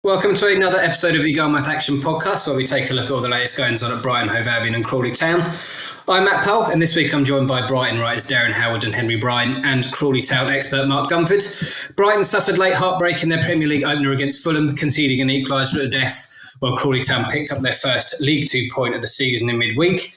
Welcome to another episode of the Gull-Mouth Action podcast, where we take a look at all the latest goings on at Brighton, Albion and Crawley Town. I'm Matt Powell, and this week I'm joined by Brighton writers Derren Howard and Henry Bryant and Crawley Town expert Mark Dunford. Brighton suffered late heartbreak in their Premier League opener against Fulham, conceding an equaliser at the death, while Crawley Town picked up their first League Two point of the season in midweek.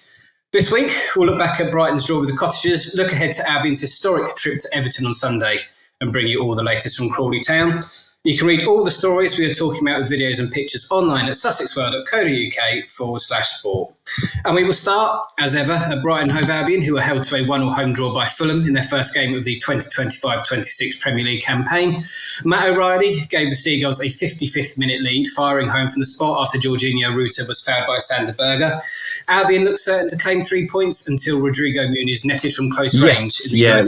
This week, we'll look back at Brighton's draw with the Cottagers, look ahead to Albion's historic trip to Everton on Sunday, and bring you all the latest from Crawley Town. You can read all the stories we are talking about with videos and pictures online at sussexworld.co.uk/sport. And we will start, as ever, at Brighton Hove Albion, who were held to a 1-1 home draw by Fulham in their first game of the 2025-26 Premier League campaign. Matt O'Reilly gave the Seagulls a 55th minute lead, firing home from the spot after Jorginho Ruta was fouled by Sander Berger. Albion looked certain to claim 3 points until Rodrigo Muniz netted from close range. You're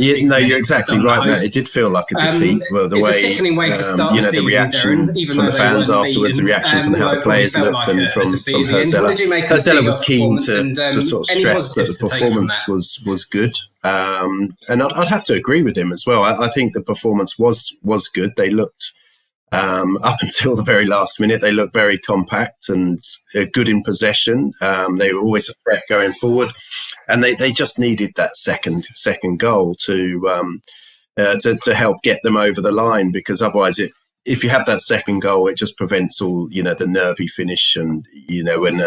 exactly right, Matt. It did feel like a defeat. The way, a sickening way to start the the reaction Derren, from the fans afterwards, the reaction from how the players looked, and from Herzella. Herzella was keen to sort of stress that the performance was good. And I'd have to agree with him as well. I think the performance was good. They looked, up until the very last minute, they looked very compact and good in possession. They were always a threat going forward. And they just needed that second goal to help get them over the line, because otherwise if you have that second goal, it just prevents all, the nervy finish and, when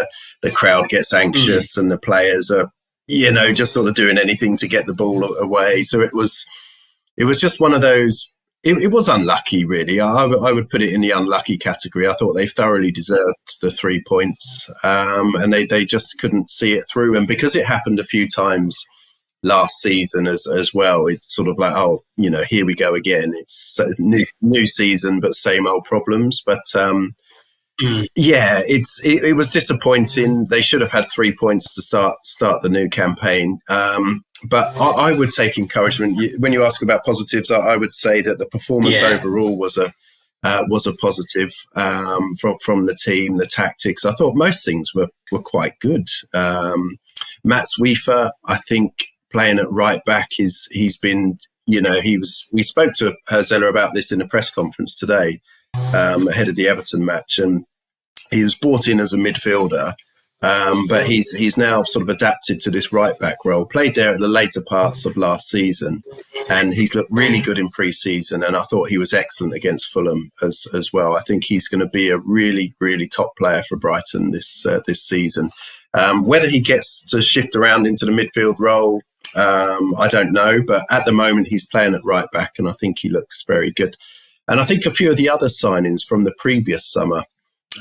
the crowd gets anxious and the players are, just sort of doing anything to get the ball away. So it was just one of those, it was unlucky, really. I would put it in the unlucky category. I thought they thoroughly deserved the 3 points, and they just couldn't see it through. And because it happened a few times last season as well, it's sort of like, here we go again. It's a new season, but same old problems. But it was disappointing. They should have had 3 points to start the new campaign. But I would take encouragement. When you ask about positives, I would say that the performance overall was a positive from the team, the tactics. I thought most things were quite good. Mats Wiefer, I think, playing at right back, he's been, we spoke to Herzella about this in a press conference today, ahead of the Everton match, and he was brought in as a midfielder, but he's now sort of adapted to this right back role, played there at the later parts of last season, and he's looked really good in pre-season, and I thought he was excellent against Fulham as well. I think he's going to be a really, really top player for Brighton this season. Whether he gets to shift around into the midfield role, I don't know, but at the moment he's playing at right back, and I think he looks very good. And I think a few of the other signings from the previous summer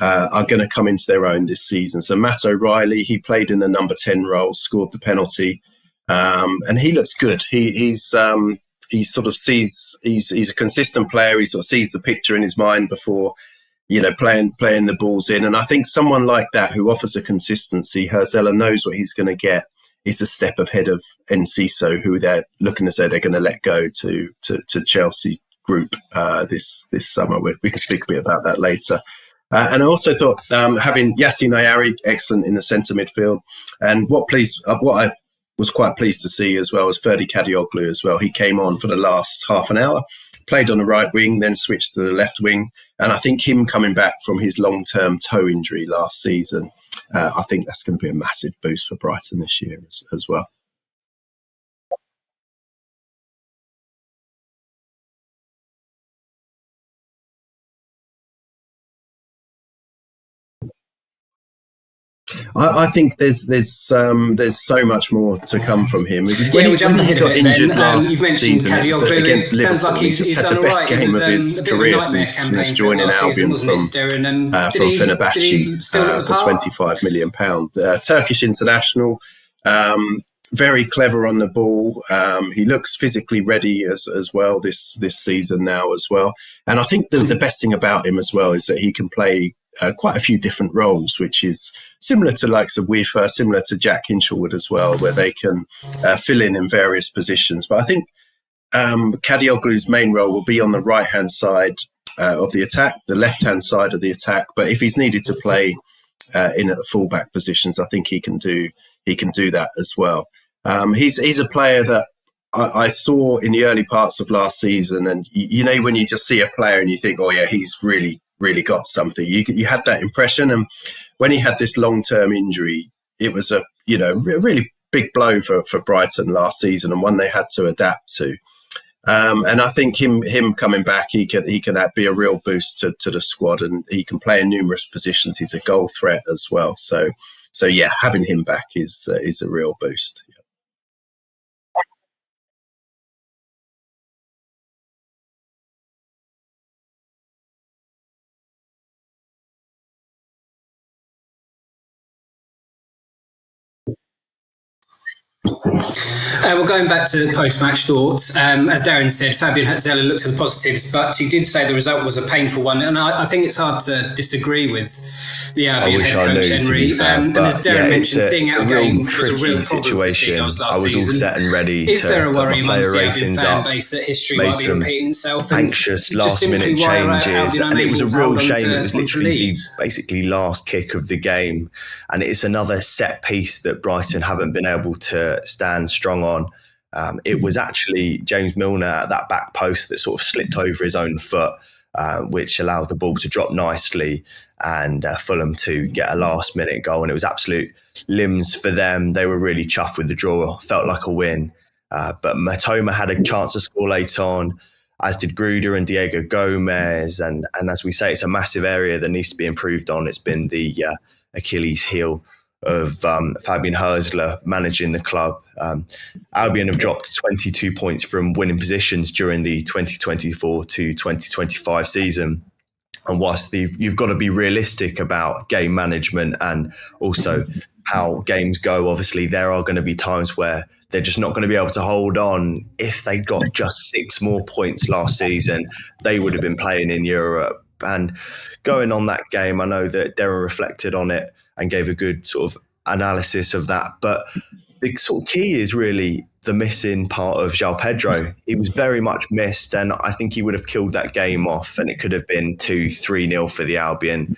are going to come into their own this season. So Matt O'Reilly, he played in the number 10 role, scored the penalty, and he looks good. He sort of sees, he's a consistent player. He sort of sees the picture in his mind before, playing the balls in. And I think someone like that who offers a consistency, Herzella knows what he's going to get. He's a step ahead of Enciso, who they're looking to say they're going to let go to Chelsea group this summer. We can speak a bit about that later. And I also thought having Yassine Ayari excellent in the centre midfield, and what I was quite pleased to see as well was Ferdi Kadioglu as well. He came on for the last half an hour, played on the right wing, then switched to the left wing, and I think him coming back from his long-term toe injury last season, I think that's going to be a massive boost for Brighton this year as well. I think there's so much more to come from him. We'll jump ahead a bit injured then. last You've mentioned season against Liverpool. Sounds like he just had the best game of his career since joining Albion from Fenerbahce for £25 million. Turkish international, very clever on the ball. He looks physically ready as well this season now as well. And I think the best thing about him as well is that he can play quite a few different roles, which is similar to likes of Wiefer, similar to Jack Hinshelwood as well, where they can fill in various positions. But I think Kadioglu's main role will be on the right-hand side of the attack, the left-hand side of the attack. But if he's needed to play in at the fullback positions, I think he can do he can do that as well. He's a player that I saw in the early parts of last season, and you know when you just see a player and you think, oh yeah, he's really got something. You had that impression, and when he had this long-term injury, it was a really big blow for Brighton last season, and one they had to adapt to. And I think him coming back, he can be a real boost to the squad, and he can play in numerous positions. He's a goal threat as well. So yeah, having him back is a real boost. Well, going back to post-match thoughts, as Derren said, Fabian Herzella looks at the positives, but he did say the result was a painful one, and I think it's hard to disagree with the Albion head coach Henry. And as Derren mentioned, seeing out a game was a real situation. I was all set and ready. Is there a worry amongst the Albion fan base that history might be repeating itself? Anxious last-minute changes, and it was a real shame. It was literally the basically last kick of the game, and it's another set piece that Brighton haven't been able to stand strong on. It was actually James Milner at that back post that sort of slipped over his own foot, which allowed the ball to drop nicely and Fulham to get a last-minute goal. And it was absolute limbs for them. They were really chuffed with the draw. Felt like a win. But Matoma had a chance to score late on, as did Gruder and Diego Gomez. And as we say, it's a massive area that needs to be improved on. It's been the Achilles heel of Fabian Herzella managing the club. Albion have dropped 22 points from winning positions during the 2024 to 2025 season. And whilst you've got to be realistic about game management and also how games go, obviously there are going to be times where they're just not going to be able to hold on. If they got just 6 more points last season, they would have been playing in Europe. And going on that game, I know that Derren reflected on it and gave a good sort of analysis of that. But the sort of key is really the missing part of João Pedro. He was very much missed, and I think he would have killed that game off, and it could have been 2-3-0 for the Albion.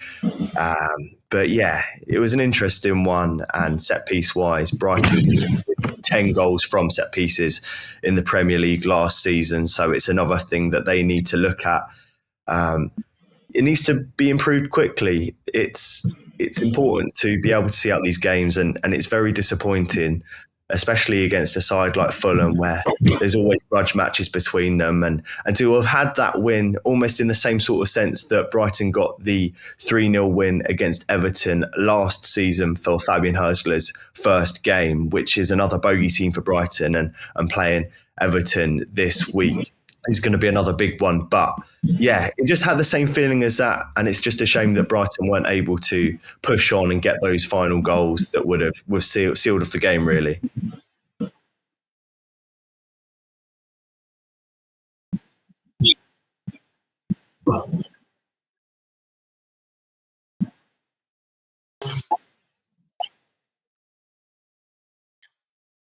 But yeah, it was an interesting one. And set piece wise, Brighton 10 goals from set pieces in the Premier League last season. So it's another thing that they need to look at. It needs to be improved quickly. It's important to be able to see out these games, and it's very disappointing, especially against a side like Fulham, where there's always grudge matches between them. And to have had that win almost in the same sort of sense that Brighton got the 3-0 win against Everton last season for Fabian Herzella's first game, which is another bogey team for Brighton, and playing Everton this week is going to be another big one. But yeah, it just had the same feeling as that. And it's just a shame that Brighton weren't able to push on and get those final goals that would have sealed off the game, really.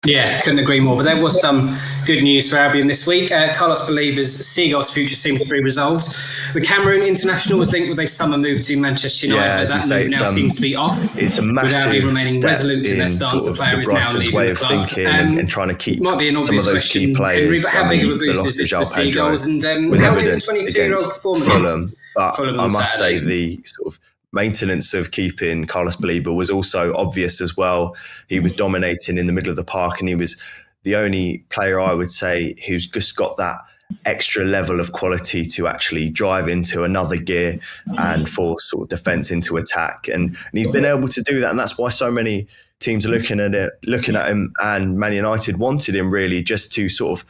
Yeah, couldn't agree more. But there was some good news for Albion this week. Carlos Baliba's Seagulls' future seems to be resolved. The Cameroon international was linked with a summer move to Manchester United, but that move now seems to be off. It's a massive remaining resolute in their stance. The player is now leaving way of the club. Thinking and trying to keep might be an some of those key players. Henry, how big of a boost is this for Seagulls? And how did the 22-year-old performance? Fulham, but I must say the sort of maintenance of keeping Carlos Baliba was also obvious as well. He was dominating in the middle of the park, and he was the only player, I would say, who's just got that extra level of quality to actually drive into another gear and force sort of defence into attack. And he's been able to do that, and that's why so many teams are looking at him, and Man United wanted him really just to sort of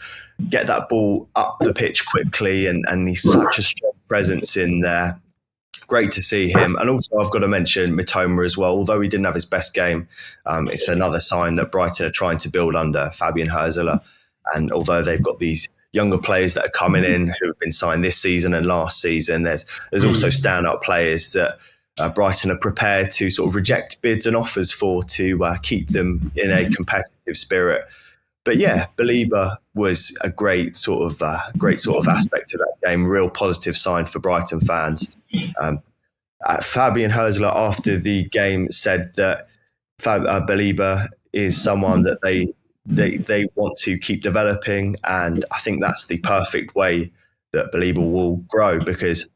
get that ball up the pitch quickly, and he's such a strong presence in there. Great to see him. And also I've got to mention Mitoma as well. Although he didn't have his best game, it's another sign that Brighton are trying to build under Fabian Herzella. And although they've got these younger players that are coming in who have been signed this season and last season, there's also stand-up players that Brighton are prepared to sort of reject bids and offers for to keep them in a competitive spirit. But yeah, Baliba was a great sort of aspect of that game. Real positive sign for Brighton fans. Fabian Herzella after the game said that Baliba is someone that they want to keep developing, and I think that's the perfect way that Belieber will grow, because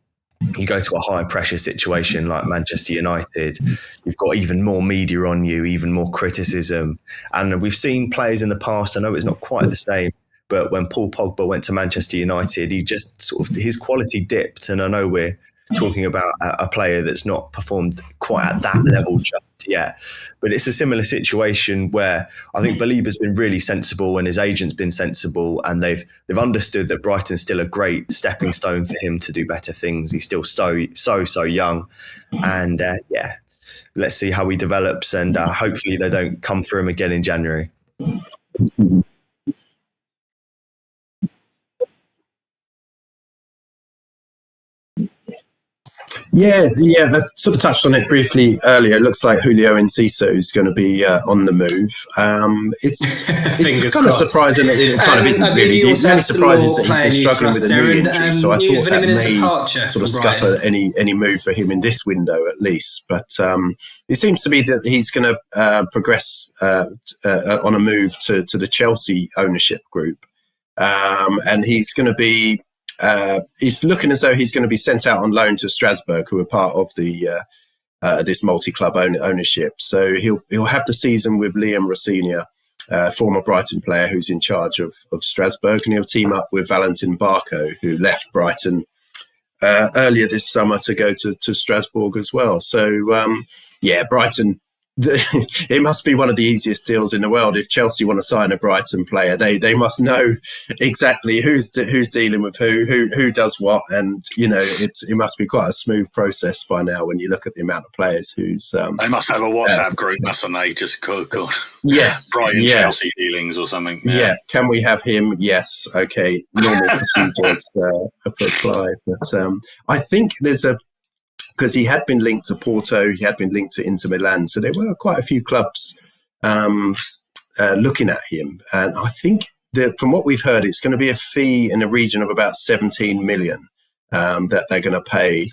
you go to a high pressure situation like Manchester United, you've got even more media on you, even more criticism. And we've seen players in the past, I know it's not quite the same, but when Paul Pogba went to Manchester United, he just sort of, his quality dipped. And I know we're talking about a player that's not performed quite at that level just yet, but it's a similar situation where I think Belieber's been really sensible and his agent's been sensible, and they've understood that Brighton's still a great stepping stone for him to do better things. He's still so young, and let's see how he develops, and hopefully they don't come for him again in January. Yeah, I sort of touched on it briefly earlier. It looks like Julio Enciso is going to be on the move. It's kind of surprising that it kind of isn't really. The only surprise is that he's been struggling with a knee injury, so I thought that may sort of scupper any move for him in this window at least. But it seems to be that he's going to progress on a move to the Chelsea ownership group, and he's going to be. He's looking as though he's going to be sent out on loan to Strasbourg, who are part of the this multi-club ownership. So he'll have the season with Liam Rosenior, former Brighton player who's in charge of Strasbourg, and he'll team up with Valentin Barco, who left Brighton earlier this summer to go to Strasbourg as well. So Brighton. It must be one of the easiest deals in the world. If Chelsea want to sign a Brighton player, they must know exactly who's dealing with who does what, and it must be quite a smooth process by now when you look at the amount of players who's. They must have a WhatsApp group, mustn't they? Just called yes, Brighton Chelsea dealings or something. Yeah, can we have him? Yes, okay. Normal procedures apply, but I think there's because he had been linked to Porto, he had been linked to Inter Milan. So there were quite a few clubs looking at him. And I think that from what we've heard, it's going to be a fee in the region of about 17 million that they're going to pay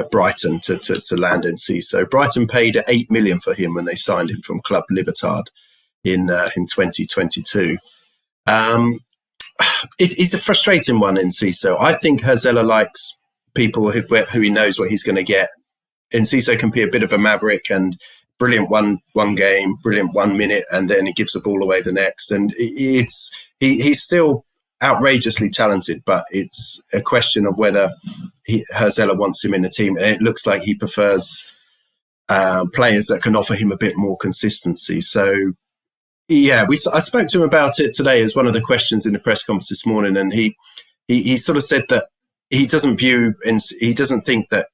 Brighton to land in C. So Brighton paid 8 million for him when they signed him from Club Libertad in 2022. It's a frustrating one in CISO. I think Herzella likes people who he knows what he's going to get. Enciso can be a bit of a maverick and brilliant one game, brilliant 1 minute, and then he gives the ball away the next. And he's still outrageously talented, but it's a question of whether Herzella wants him in the team. And it looks like he prefers players that can offer him a bit more consistency. So, I spoke to him about it today as one of the questions in the press conference this morning, and he sort of said that he doesn't think that,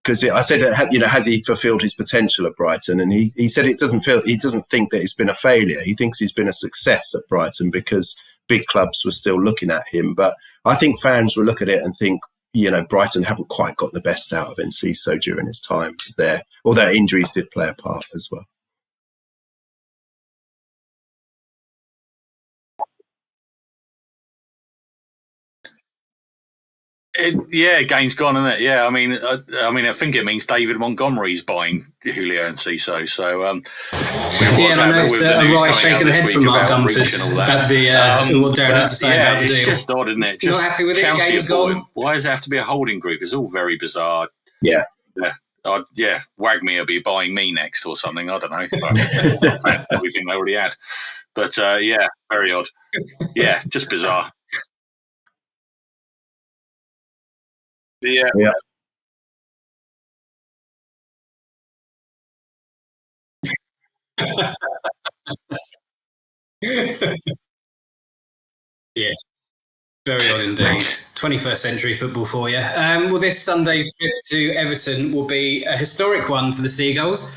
because I said, has he fulfilled his potential at Brighton? And he said he doesn't think that it's been a failure. He thinks he's been a success at Brighton because big clubs were still looking at him. But I think fans will look at it and think, Brighton haven't quite got the best out of Enciso during his time there, although injuries did play a part as well. Game's gone, isn't it? Yeah, I mean, I think it means David Montgomery's buying Julio Enciso. So, I noticed a right shake of the head from Mark Dunford at the what Derren had to say about the deal. It's just odd, isn't it? You're not happy with Chelsea it? Game's gone. Why does it have to be a holding group? It's all very bizarre. Yeah. Wagme will be buying me next or something. I don't know. Everything they already had. But very odd. Yeah, just bizarre. Yeah. Yes. Very odd indeed. 21st century football for you. Well, this Sunday's trip to Everton will be a historic one for the Seagulls.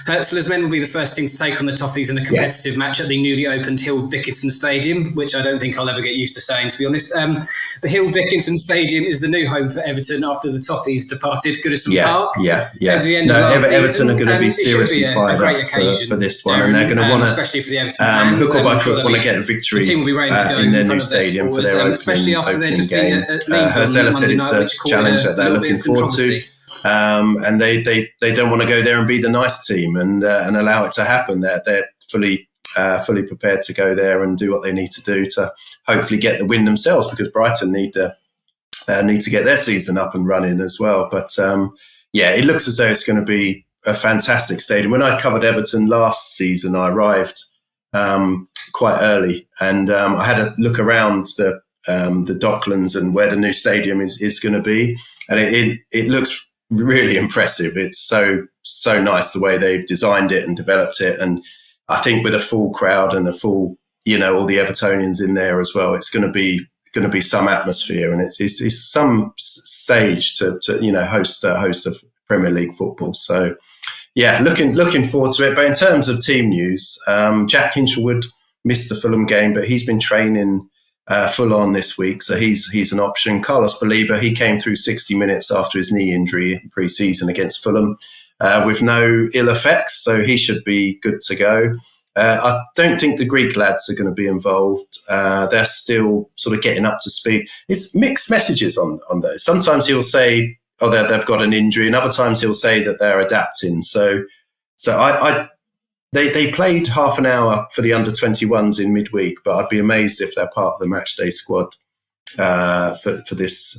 Herzell's men will be the first team to take on the Toffees in a competitive match at the newly opened Hill Dickinson Stadium, which I don't think I'll ever get used to saying, to be honest. The Hill Dickinson Stadium is the new home for Everton after the Toffees departed Goodison Park. At the end of last Everton are going to be seriously fired up for this one, and they're going to want to, especially for the Everton fans, hook or by crook, want to get a victory in their new stadium for their opening game. Herzella said it's a challenge that they're looking forward to. And they don't want to go there and be the nice team and allow it to happen. They're fully fully prepared to go there and do what they need to do to hopefully get the win themselves, because Brighton need to get their season up and running as well. But it looks as though it's going to be a fantastic stadium. When I covered Everton last season, I arrived quite early, and I had a look around the Docklands and where the new stadium is going to be, and it looks really impressive. It's so nice the way they've designed it and developed it, and I think with a full crowd and a full, all the Evertonians in there as well, it's going to be some atmosphere, and it's some stage to host a Premier League football. So looking forward to it. But in terms of team news, Jack Hinchelwood missed the Fulham game, but he's been training full on this week, so he's an option. Carlos Baliba, he came through 60 minutes after his knee injury pre-season against Fulham with no ill effects, so he should be good to go. I don't think the Greek lads are going to be involved. They're still sort of getting up to speed. It's mixed messages on those. Sometimes he'll say, they've got an injury, and other times he'll say that they're adapting. So they played half an hour for the under-21s in midweek, but I'd be amazed if they're part of the matchday squad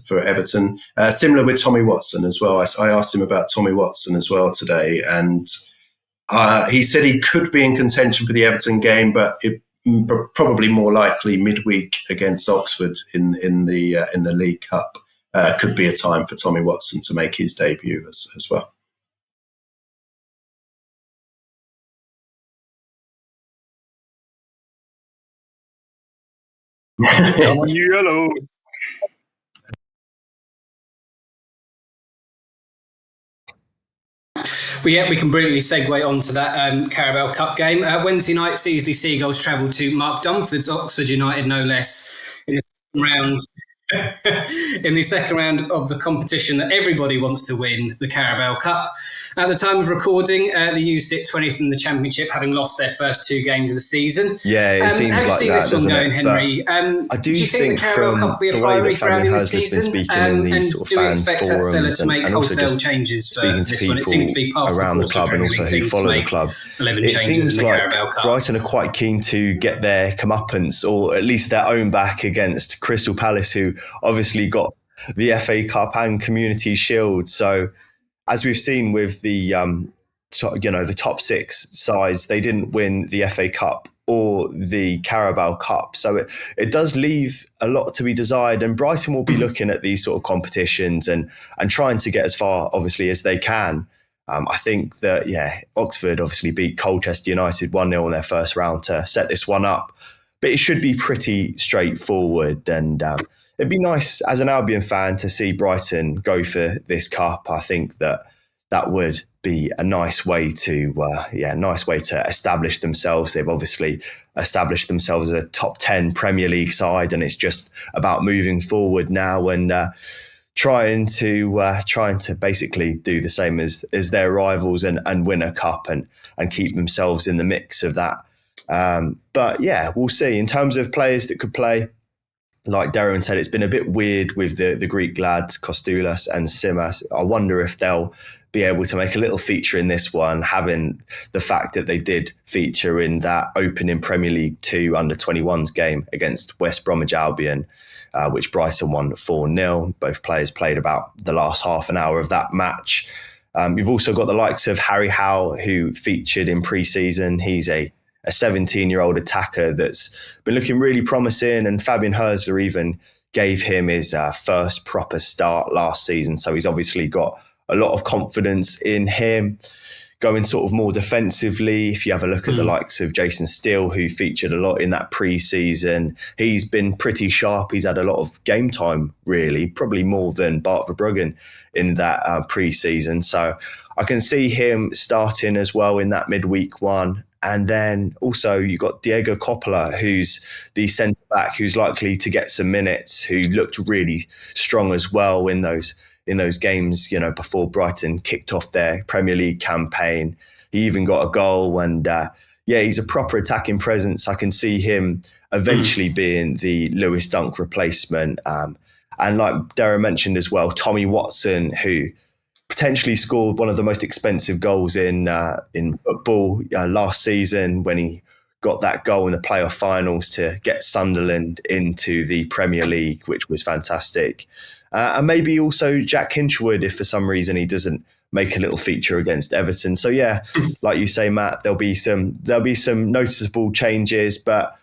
for Everton. Similar with Tommy Watson as well. I asked him about Tommy Watson as well today, and he said he could be in contention for the Everton game, but probably more likely midweek against Oxford in the League Cup could be a time for Tommy Watson to make his debut as well. Come on, yellow. Well, we can brilliantly segue onto that Carabao Cup game. Wednesday night sees the Seagulls travel to Mark Dunford's Oxford United, no less, in the round. In the second round of the competition that everybody wants to win, the Carabao Cup. At the time of recording, the U sit 20th in the Championship, having lost their first two games of the season. Yeah, it seems like that, how do you see this one going, Henry? I do you think the Carabao Cup will be a priority for Albion this season? Been speaking in these sort of fans forums and also just changes speaking to people around the club and also who follow the club. It seems like Brighton are quite keen to get their comeuppance, or at least their own back, against Crystal Palace, who obviously got the FA Cup and Community Shield. So as we've seen with the top six sides, they didn't win the FA Cup or the Carabao Cup. So it does leave a lot to be desired, and Brighton will be looking at these sort of competitions and trying to get as far, obviously, as they can. I think that, Oxford obviously beat Colchester United 1-0 in their first round to set this one up. But it should be pretty straightforward, and it'd be nice as an Albion fan to see Brighton go for this cup. I think that would be a nice way to establish themselves. They've obviously established themselves as a top 10 Premier League side, and it's just about moving forward now and trying to basically do the same as their rivals and win a cup and keep themselves in the mix of that. But we'll see. In terms of players that could play, like Derren said, it's been a bit weird with the Greek lads, Kostoulas and Simas. I wonder if they'll be able to make a little feature in this one, having the fact that they did feature in that opening Premier League 2 under-21s game against West Bromwich Albion, which Brighton won 4-0. Both players played about the last half an hour of that match. You've also got the likes of Harry Howe, who featured in pre-season. He's a 17-year-old attacker that's been looking really promising, and Fabian Herzler even gave him his first proper start last season. So he's obviously got a lot of confidence in him. Going sort of more defensively, if you have a look at the likes of Jason Steele, who featured a lot in that pre-season, he's been pretty sharp. He's had a lot of game time, really, probably more than Bart Verbruggen in that pre-season. So I can see him starting as well in that midweek one. And then also you've got Diego Coppola, who's the centre-back, who's likely to get some minutes, who looked really strong as well in those games, before Brighton kicked off their Premier League campaign. He even got a goal, and he's a proper attacking presence. I can see him eventually being the Lewis Dunk replacement. And like Derren mentioned as well, Tommy Watson, who potentially scored one of the most expensive goals in football last season when he got that goal in the playoff finals to get Sunderland into the Premier League, which was fantastic. And maybe also Jack Hinchwood, if for some reason he doesn't make a little feature against Everton. So yeah, like you say, Matt, there'll be some noticeable changes, but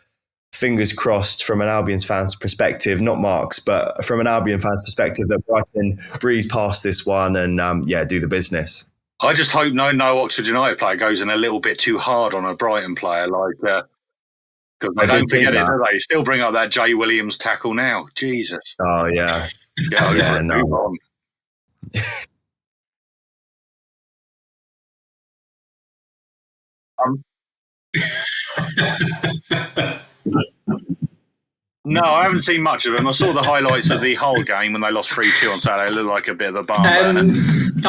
fingers crossed from an Albion fan's perspective, not Mark's, but from an Albion fan's perspective, that Brighton breeze past this one and do the business. I just hope no Oxford United player goes in a little bit too hard on a Brighton player, because they don't forget it, do they? Still bring up that Jay Williams tackle now. Jesus. Oh yeah. Yeah, move on. No, I haven't seen much of them. I saw the highlights of the Hull game when they lost 3-2 on Saturday. It looked like a bit of a barn burner. They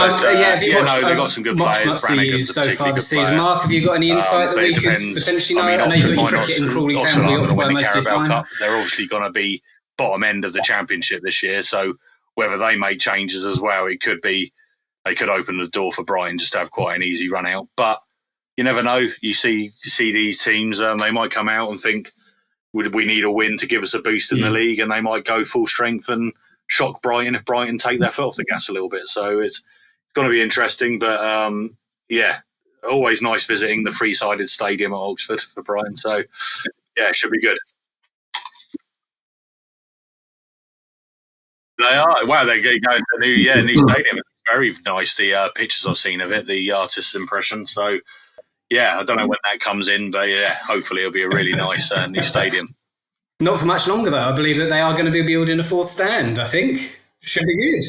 got some good players. Brannigan's so far this season. Mark, have you got any insight that we could potentially know? I know you've got your cricket in Crawley Town, but you're away most of the time. They're obviously going to be bottom end of the Championship this year, so whether they make changes as well, it could be they could open the door for Brighton just to have quite an easy run out. But you never know. You see these teams, they might come out and think, we need a win to give us a boost in the league, and they might go full strength and shock Brighton if Brighton take their foot off the gas a little bit. So it's going to be interesting, but always nice visiting the three-sided stadium at Oxford for Brighton. So yeah, it should be good. They are. Wow, they're going to a new stadium. It's very nice, the pictures I've seen of it, the artist's impression. So yeah, I don't know when that comes in, but yeah, hopefully it'll be a really nice new stadium. Not for much longer, though. I believe that they are going to be building a fourth stand, I think. Should be good.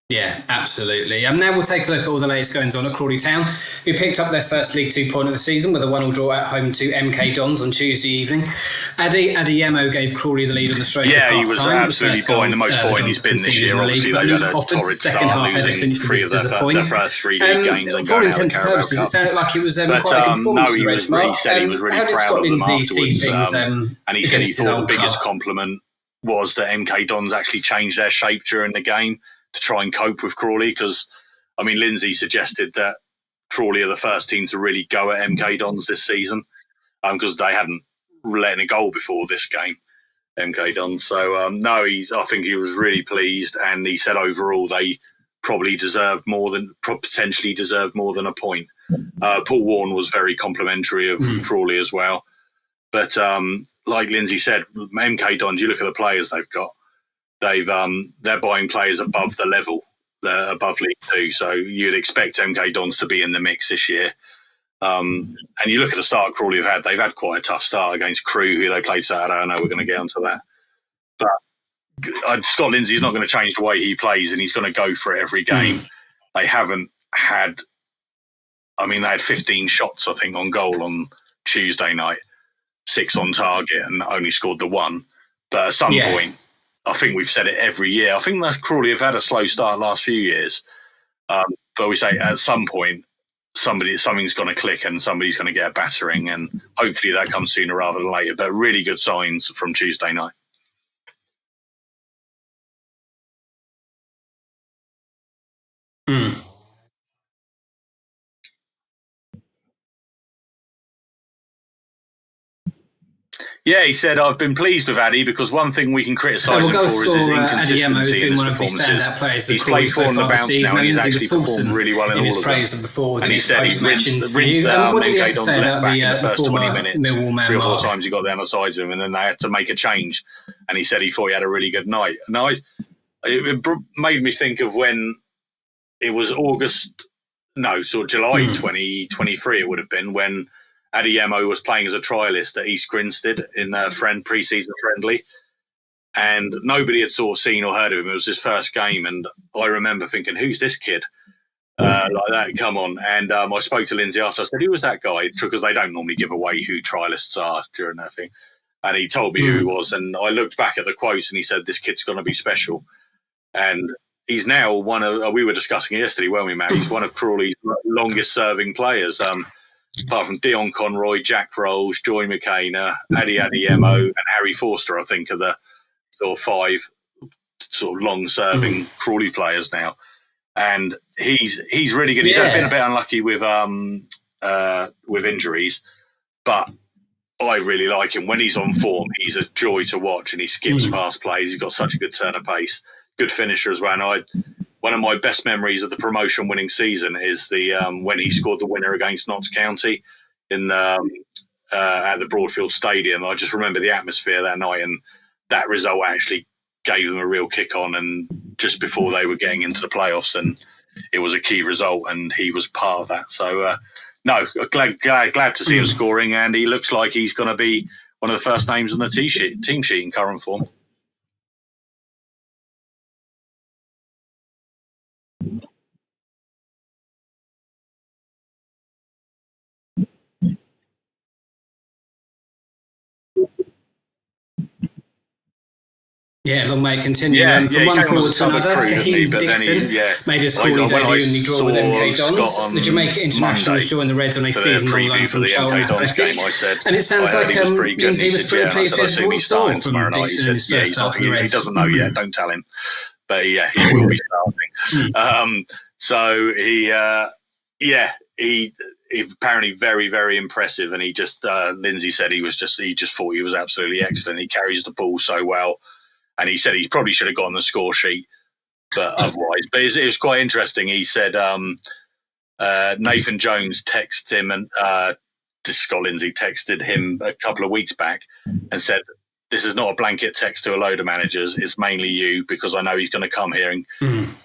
Yeah, absolutely. Now we'll take a look at all the latest goings on at Crawley Town, who picked up their first League 2 point of the season with a 1-1 draw at home to MK Dons on Tuesday evening. Adeyemo gave Crawley the lead on the straight of half-time. Yeah, he was absolutely buying the most point he's been this year. Obviously, they've had a torrid start, losing 3 of their first 3 league games and going out of the Carabao Cup. It sounded like it was quite a good performance. He said he was really proud of them afterwards. And he said he thought the biggest compliment was that MK Dons actually changed their shape during the game to try and cope with Crawley, because I mean Lindsay suggested that Crawley are the first team to really go at MK Dons this season, because they hadn't let in a goal before this game, MK Dons. So I think he was really pleased, and he said overall they potentially deserved more than a point. Paul Warne was very complimentary of Crawley as well, but like Lindsay said, MK Dons, you look at the players they've got. They're buying players above the level, above League 2. So you'd expect MK Dons to be in the mix this year. And you look at the start Crawley have had. They've had quite a tough start against Crewe, who they played Saturday. I know we're going to get onto that. But Scott Lindsay's not going to change the way he plays, and he's going to go for it every game. They haven't had... I mean, they had 15 shots, I think, on goal on Tuesday night, 6 on target, and only scored the 1. But at some point... I think we've said it every year. I think that Crawley have had a slow start last few years. But we say at some point, something's going to click and somebody's going to get a battering, and hopefully that comes sooner rather than later. But really good signs from Tuesday night. Yeah, he said, I've been pleased with Addy because one thing we can criticise him for is his inconsistency in his performances. He's played 4 on the bounce now, and he's actually performed really well in all of them. And he said he rinsed MK Dons left back in the first 20 minutes. 3 or 4 times he got down the sides of him, and then they had to make a change. And he said he thought he had a really good night. And it made me think of when it was July 2023 it would have been, when Adeyemo was playing as a trialist at East Grinstead in a pre-season friendly, and nobody had sort of seen or heard of him. It was his first game, and I remember thinking, who's this kid? Like that, come on. And I spoke to Lindsay after. I said, who was that guy? Because they don't normally give away who trialists are during that thing. And he told me who he was, and I looked back at the quotes, and he said, this kid's going to be special. And he's now we were discussing it yesterday, weren't we, Matt? He's one of Crawley's longest-serving players. Apart from Dion Conroy, Jack Rolls, Joy McKenna, Adeyemo, and Harry Forster, I think, are the sort of 5 sort of long-serving Crawley players now, and he's really good. He's been a bit unlucky with injuries, but I really like him when he's on form. He's a joy to watch, and he skips past plays. He's got such a good turn of pace, good finisher as well. And one of my best memories of the promotion-winning season is the when he scored the winner against Notts County in at the Broadfield Stadium. I just remember the atmosphere that night, and that result actually gave them a real kick on, and just before they were getting into the playoffs, and it was a key result, and he was part of that. So, no, glad to see him scoring, and he looks like he's going to be one of the first names on the team sheet in current form. Yeah, long may it continue. From one forward to another, Kahim Dixon made his Crawley debut in the draw with MK Dons. The Jamaica internationals joined the Reds on a season-long loan from Charlton Athletic. And it sounds like Lindsay was pretty pleased with what he saw from Dixon in his first half of the Reds. He doesn't know yet, don't tell him. But yeah, he will be starting. So he apparently very, very impressive. And he just, Lindsay said he just thought he was absolutely excellent. He carries the ball so well. And he said he probably should have got on the score sheet, but otherwise. But it was quite interesting. He said Nathan Jones texted him, and Scott Lindsay texted him a couple of weeks back and said, "This is not a blanket text to a load of managers. It's mainly you, because I know he's going to come here and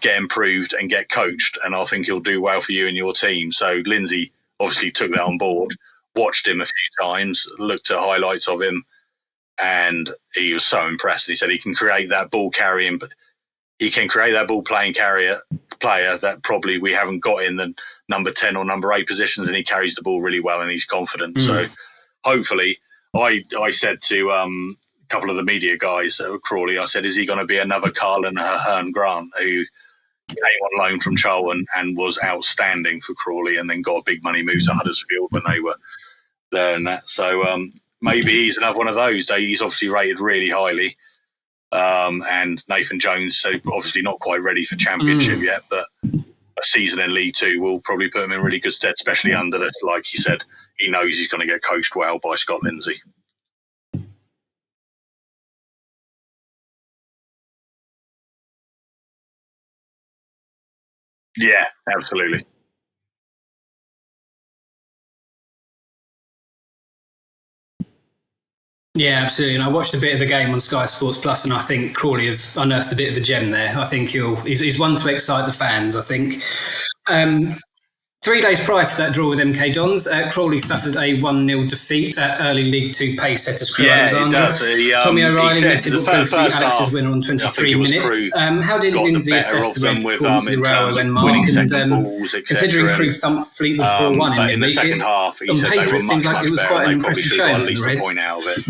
get improved and get coached, and I think he'll do well for you and your team." So Lindsay obviously took that on board, watched him a few times, looked at highlights of him, and he was so impressed. He said he can create that ball carrying, but he can create that ball playing player that probably we haven't got in the number 10 or number 8 positions, and he carries the ball really well and he's confident. So hopefully, I said to a couple of the media guys at Crawley, I said, is he going to be another Carlin Ahern Grant, who came on loan from Charlton and was outstanding for Crawley and then got a big money move to Huddersfield when they were there and that. So, maybe he's another one of those. He's obviously rated really highly. And Nathan Jones, so obviously not quite ready for Championship yet, but a season in League Two will probably put him in really good stead, especially under this. Like he said, he knows he's going to get coached well by Scott Lindsay. Yeah, absolutely. Yeah, absolutely. And I watched a bit of the game on Sky Sports Plus, and I think Crawley have unearthed a bit of a gem there. I think he's one to excite the fans, I think. 3 days prior to that draw with MK Dons, Crawley suffered a 1-0 defeat at early League Two pace setters Crewe Alexandra. Tommy O'Reilly netted what proved to be Alex's winner on 23 minutes. How did Lindsay assess the Reds' performance of the Railway when Mark, and considering Crewe thumped Fleetwood 4-1 in the second half, he said they were much better. They probably should have got at least a point out of it.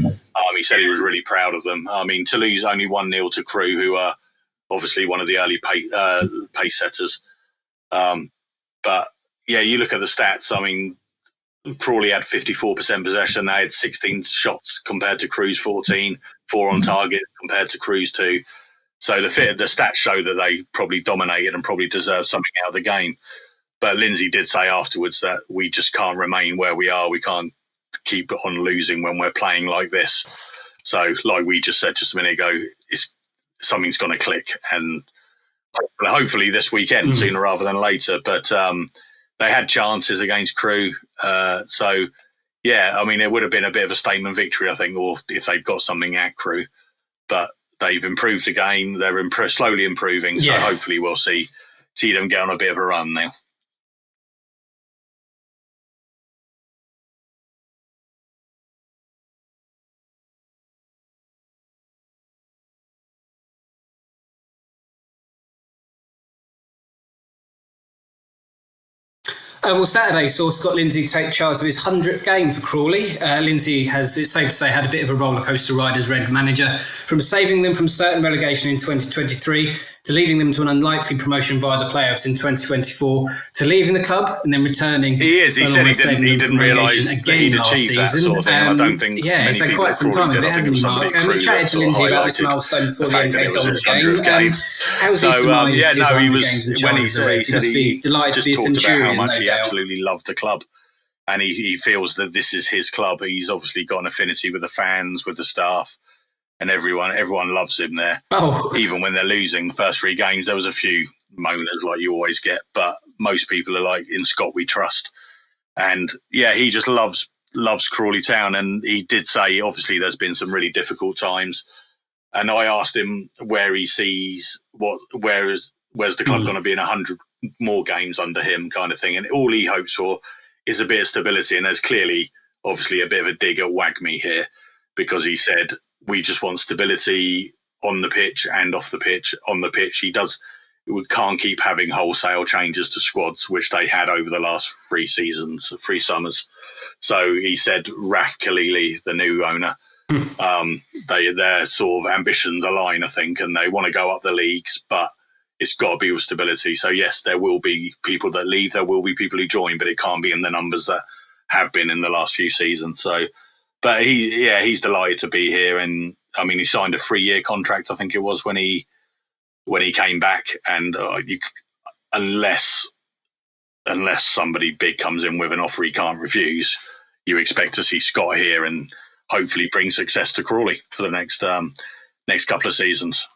He said he was really proud of them. To lose only 1-0 to Crewe, who are obviously one of the early pace setters. But yeah, you look at the stats. Crawley had 54% possession. They had 16 shots compared to Crewe's 14, 4 on target compared to Crewe's 2. So the stats show that they probably dominated and probably deserved something out of the game. But Lindsay did say afterwards that we just can't remain where we are. We can't keep on losing when we're playing like this. So like we just said just a minute ago, something's going to click. And hopefully this weekend, sooner rather than later. But they had chances against Crewe. So, yeah, it would have been a bit of a statement victory, I think, or if they'd got something at Crewe. But they've improved again. They're slowly improving. So hopefully we'll see them get on a bit of a run now. Saturday saw Scott Lindsay take charge of his 100th game for Crawley. Lindsay has, it's safe to say, had a bit of a rollercoaster ride as Red manager, from saving them from certain relegation in 2023 to to leading them to an unlikely promotion via the playoffs in 2024, to leaving the club and then returning. He is. He said he didn't realise that he'd achieved that sort of thing. I don't think many people quite some time of it, hasn't he, Mark? We chatted to Lindsay about this milestone before the MK Dons game. How's he surmised his 100 games in charge? He must be delighted to be a Centurion, about how much no he doubt. absolutely loved the club. And he feels that this is his club. He's obviously got an affinity with the fans, with the staff, and everyone loves him there. Oh. Even when they're losing the first 3 games, there was a few moaners like you always get, but most people are like, in Scott we trust. And yeah, he just loves Crawley Town. And he did say, obviously, there's been some really difficult times. And I asked him where he sees where's the club going to be in 100 more games under him, kind of thing. And all he hopes for is a bit of stability. And there's clearly, obviously, a bit of a dig at Wagme here, because he said, we just want stability on the pitch and off the pitch. On the pitch, we can't keep having wholesale changes to squads, which they had over the last 3 summers. So he said, Raf Khalili, the new owner, their sort of ambitions align, I think, and they want to go up the leagues, but it's got to be with stability. So yes, there will be people that leave, there will be people who join, but it can't be in the numbers that have been in the last few seasons. So, but he's delighted to be here. And I mean, he signed a 3-year contract, I think it was, when he came back. And unless somebody big comes in with an offer he can't refuse, you expect to see Scott here and hopefully bring success to Crawley for the next couple of seasons.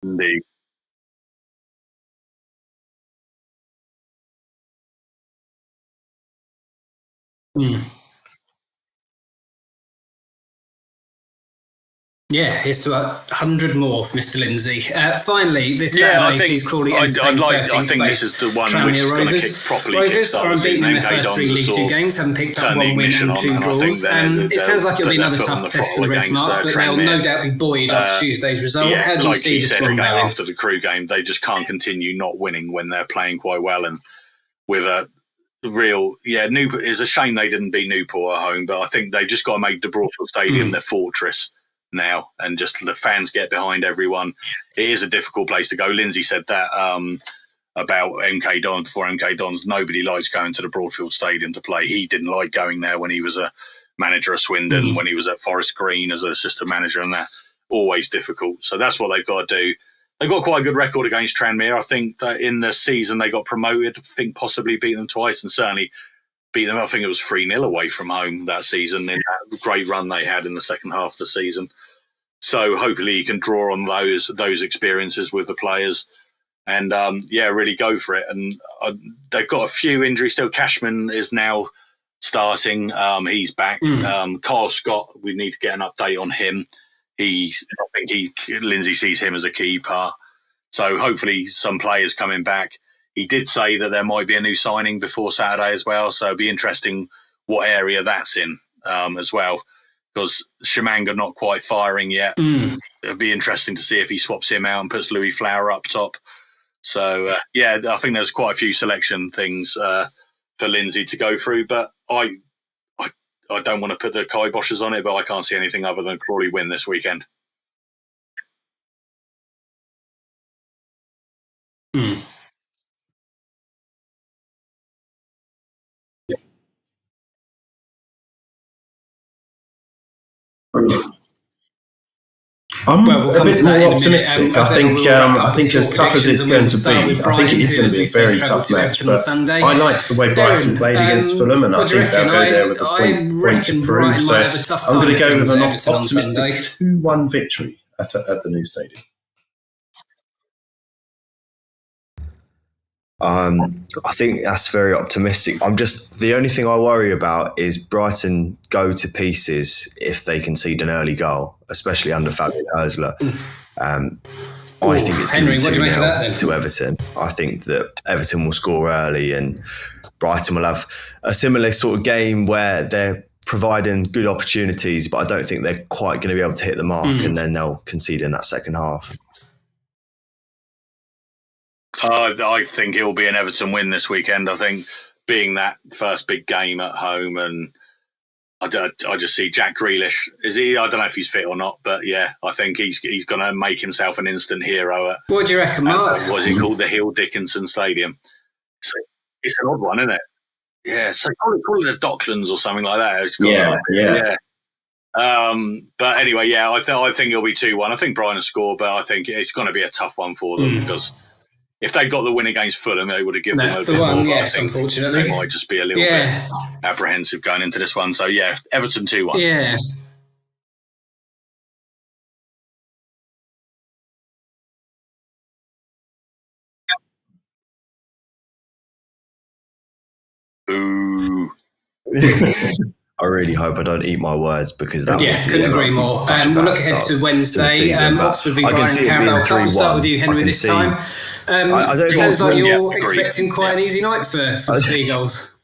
Indeed. Yeah, here's to 100 more, Mr. Lindsay. Finally, this Saturday sees Crawley I think this is the one which is going to kick properly. Rovers are unbeaten in their first 3 League 2 games, having picked up 1 win and 2 draws. It sounds like it'll be another tough test for the Reds, Mark, but they'll no doubt be buoyed after Tuesday's result. How do you see this one going? After the Crew game, they just can't continue not winning when they're playing quite well, and with a real Newport. It's a shame they didn't beat Newport at home, but I think they just got to make the Broadfield Stadium their fortress now, and just the fans get behind everyone. It is a difficult place to go. Lindsay said that about MK Dons. Before MK Dons, nobody likes going to the Broadfield Stadium to play. He didn't like going there when he was a manager of Swindon, when he was at Forest Green as an assistant manager, and that always difficult. So that's what they've got to do. They've got quite a good record against Tranmere. I think that in the season they got promoted. I think possibly beat them twice, and certainly beat them. I think it was 3-0 away from home that season in that great run they had in the second half of the season. So hopefully you can draw on those experiences with the players and really go for it. And they've got a few injuries still. Cashman is now starting. He's back. Carl Scott, we need to get an update on him. Lindsay sees him as a key part. So hopefully some players coming back. He did say that there might be a new signing before Saturday as well. So it'd be interesting what area that's in as well, because Shamanga not quite firing yet. It'd be interesting to see if he swaps him out and puts Louis Flower up top. So, I think there's quite a few selection things for Lindsay to go through. But I don't want to put the kiboshes on it, but I can't see anything other than Crawley win this weekend. I'm a bit more optimistic. I think as tough as it's going to be, I think it is going to be a very tough match. But I liked the way Brighton played against Fulham, and I think they'll go there with a point to prove. So I'm going to go with an optimistic 2-1 victory at the new stadium. I think that's very optimistic. The only thing I worry about is Brighton go to pieces if they concede an early goal, especially under Fabian Hürzeler. I think it's going to be 2-0 to Everton. I think that Everton will score early and Brighton will have a similar sort of game where they're providing good opportunities, but I don't think they're quite going to be able to hit the mark, and then they'll concede in that second half. I think it will be an Everton win this weekend. I think being that first big game at home, and I just see Jack Grealish. Is he? I don't know if he's fit or not, but yeah, I think he's going to make himself an instant hero. What do you reckon, Mark? What's it called? The Hill Dickinson Stadium. So it's an odd one, isn't it? Yeah, so call it the Docklands or something like that. Yeah. But anyway, yeah, I think it'll be 2-1. I think Brighton will score, but I think it's going to be a tough one for them because if they got the win against Fulham, they would have given them a bit more. Yes, unfortunately. They might just be a little bit apprehensive going into this one. So, yeah, Everton 2-1. Yeah. Ooh. I really hope I don't eat my words because that couldn't agree more. We'll look ahead to Wednesday. Oxford v Brighton Carabao Cup. We'll start with you, Henry, this time. It sounds like you're expecting quite an easy night for the Seagulls.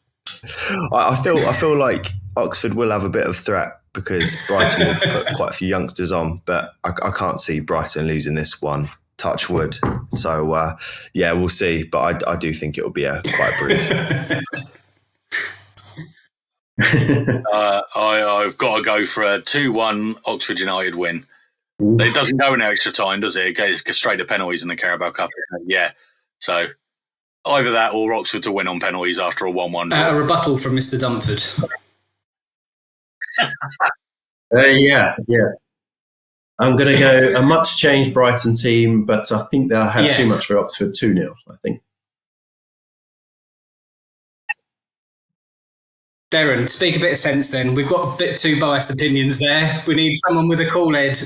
I feel like Oxford will have a bit of threat because Brighton will put quite a few youngsters on, but I can't see Brighton losing this one. Touch wood. So, we'll see. But I do think it will be quite a breeze. I've got to go for a 2-1 Oxford United win. Oof. It doesn't go in extra time, does it? It goes straight to penalties in the Carabao Cup. Yeah. So either that or Oxford to win on penalties after a 1-1 draw. A rebuttal from Mr. Dunford. Yeah. I'm going to go a much changed Brighton team, but I think they'll have too much for Oxford. 2-0, I think. Derren, speak a bit of sense then. We've got a bit too biased opinions there. We need someone with a cool head.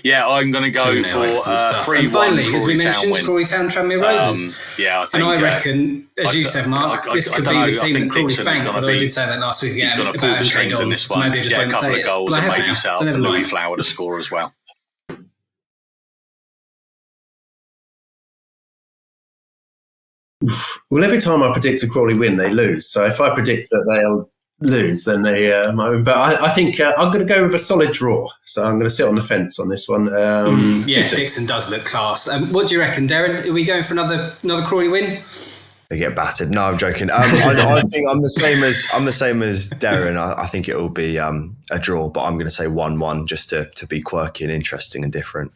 Yeah, I'm going to go for 3-1. And finally, as we mentioned, Crawley Town Tranmere Rovers. I think, and I reckon, as you said, Mark, this could be the team that Crawley's banked, although I did say that last week again. He's going to pull the strings in this one, get a couple of goals and maybe set up for Louis Flower to score as well. Well, every time I predict a Crawley win, they lose. So if I predict that they'll lose, then they might. But I think I'm going to go with a solid draw. So I'm going to sit on the fence on this one. Dixon does look class. What do you reckon, Derren? Are we going for another Crawley win? They get battered. No, I'm joking. I think I'm the same as Derren. I think it will be a draw, but I'm going to say 1-1 just to be quirky and interesting and different.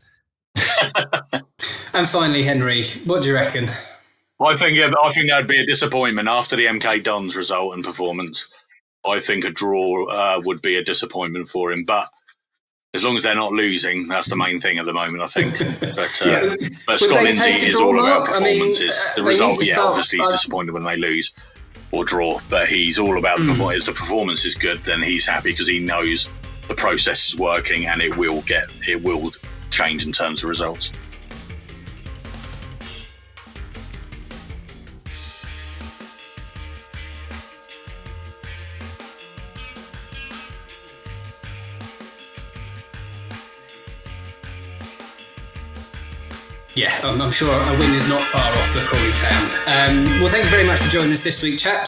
And finally, Henry, what do you reckon? I think that'd be a disappointment after the MK Dons result and performance. I think a draw would be a disappointment for him, but as long as they're not losing, that's the main thing at the moment, I think. But Scott Lindsay is all about performances. The result, obviously, he's disappointed when they lose or draw, but he's all about the performance. If the performance is good, then he's happy because he knows the process is working and it will change in terms of results. Yeah, I'm sure a win is not far off for Crawley Town. Well, thank you very much for joining us this week, chaps.